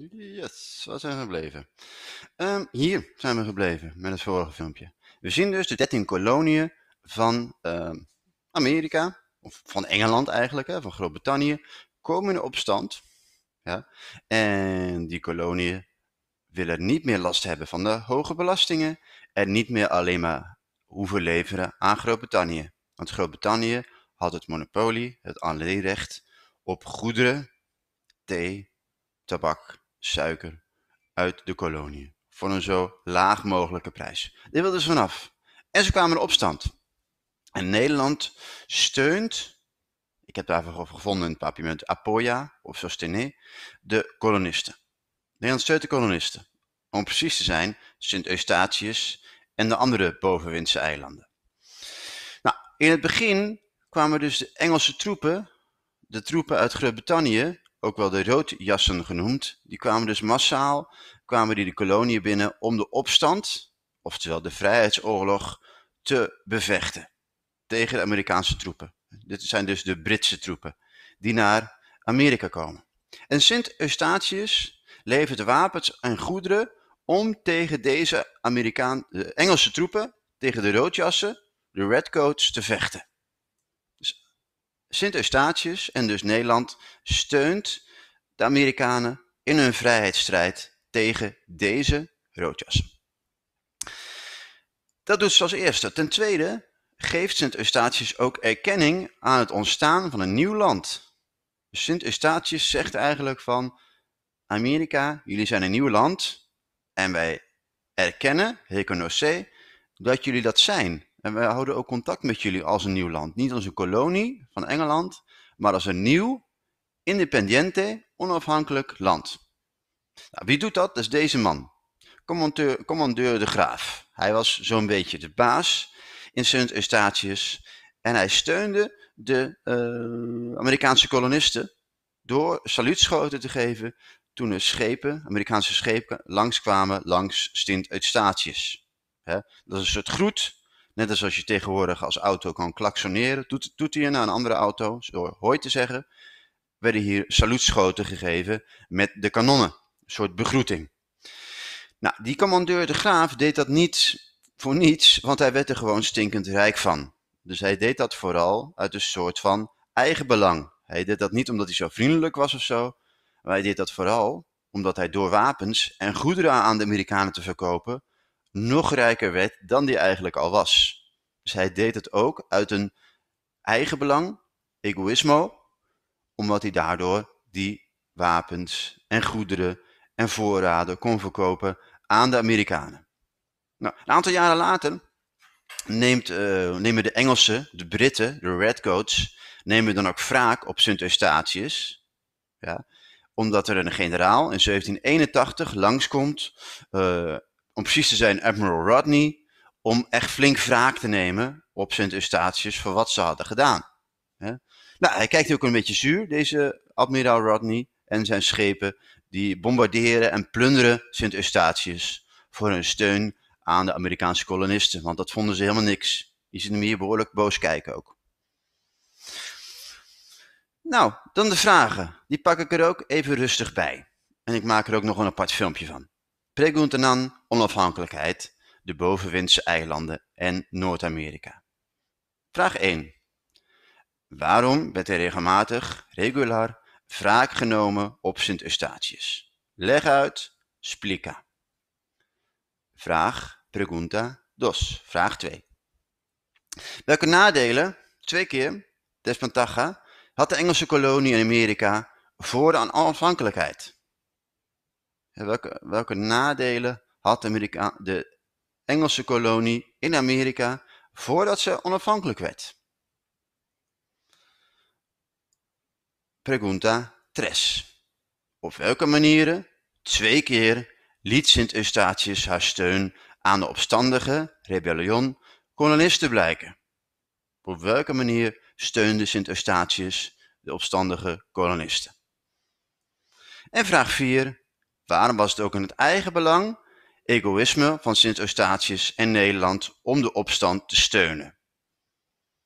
Yes, waar zijn we gebleven? Hier zijn we gebleven met het vorige filmpje. We zien dus de 13 koloniën van Amerika, of van Engeland eigenlijk, hè, van Groot-Brittannië, komen in opstand. Ja? En die koloniën willen niet meer last hebben van de hoge belastingen en niet meer alleen maar hoeven leveren aan Groot-Brittannië. Want Groot-Brittannië had het monopolie, het aanleerrecht op goederen, thee, tabak, suiker uit de koloniën voor een zo laag mogelijke prijs. Dit wilden ze vanaf. En ze kwamen in opstand. En Nederland steunt, ik heb daarvoor gevonden in het papiermunt, Apoya of Sostené, de kolonisten. Nederland steunt de kolonisten. Om precies te zijn, Sint Eustatius en de andere bovenwindse eilanden. Nou, in het begin kwamen dus de Engelse troepen, de troepen uit Groot-Brittannië, ook wel de roodjassen genoemd, die kwamen dus massaal, kwamen die de koloniën binnen om de opstand, oftewel de vrijheidsoorlog, te bevechten tegen de Amerikaanse troepen. Dit zijn dus de Britse troepen die naar Amerika komen. En Sint Eustatius levert wapens en goederen om tegen deze de Engelse troepen, tegen de roodjassen, de redcoats, te vechten. Dus Sint Eustatius en dus Nederland steunt de Amerikanen in hun vrijheidsstrijd tegen deze roodjassen. Dat doet ze als eerste. Ten tweede geeft Sint Eustatius ook erkenning aan het ontstaan van een nieuw land. Sint Eustatius zegt eigenlijk van Amerika, jullie zijn een nieuw land en wij erkennen, reconoce, dat jullie dat zijn. En wij houden ook contact met jullie als een nieuw land. Niet als een kolonie van Engeland, maar als een nieuw, independiente, onafhankelijk land. Nou, wie doet dat? Dat is deze man. Commandeur de Graaf. Hij was zo'n beetje de baas in Sint Eustatius en hij steunde de Amerikaanse kolonisten door saluutschoten te geven toen er schepen, Amerikaanse schepen, langskwamen langs Sint Eustatius. Dat is een soort groet, net als je tegenwoordig als auto kan klaksoneren, doet hij naar een andere auto, door hoi te zeggen, werden hier saluutschoten gegeven met de kanonnen, een soort begroeting. Nou, die commandeur de Graaf deed dat niet voor niets, want hij werd er gewoon stinkend rijk van. Dus hij deed dat vooral uit een soort van eigenbelang. Hij deed dat niet omdat hij zo vriendelijk was of zo, maar hij deed dat vooral omdat hij door wapens en goederen aan de Amerikanen te verkopen nog rijker werd dan hij eigenlijk al was. Dus hij deed het ook uit een eigenbelang, egoïsmo, omdat hij daardoor die wapens en goederen en voorraden kon verkopen aan de Amerikanen. Nou, een aantal jaren later nemen de Engelsen, de Britten, de redcoats, nemen dan ook wraak op Sint Eustatius. Ja, omdat er een generaal in 1781 langskomt, om precies te zijn Admiral Rodney, om echt flink wraak te nemen op Sint Eustatius voor wat ze hadden gedaan. Ja. Nou, hij kijkt ook een beetje zuur, deze admiraal Rodney en zijn schepen, die bombarderen en plunderen Sint Eustatius voor hun steun aan de Amerikaanse kolonisten, want dat vonden ze helemaal niks. Die zien hem hier behoorlijk boos kijken ook. Nou, dan de vragen. Die pak ik er ook even rustig bij. En ik maak er ook nog een apart filmpje van. Preguntanan, onafhankelijkheid, de bovenwindse eilanden en Noord-Amerika. Vraag 1. Waarom werd er regelmatig, regular, wraak genomen op Sint Eustatius? Leg uit, explica. Pregunta 2. Vraag 2. Welke nadelen, 2 keer, desventaja, had de Engelse kolonie in Amerika voor de onafhankelijkheid? Welke nadelen had de Engelse kolonie in Amerika voordat ze onafhankelijk werd? Pregunta 3. Op welke manieren, 2 keer, liet Sint Eustatius haar steun aan de opstandige rebellion kolonisten blijken? Op welke manier steunde Sint Eustatius de opstandige kolonisten? En vraag 4. Waarom was het ook in het eigen belang, egoïsme van Sint Eustatius en Nederland om de opstand te steunen?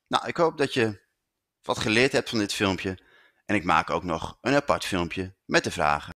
Nou, ik hoop dat je wat geleerd hebt van dit filmpje en ik maak ook nog een apart filmpje met de vragen.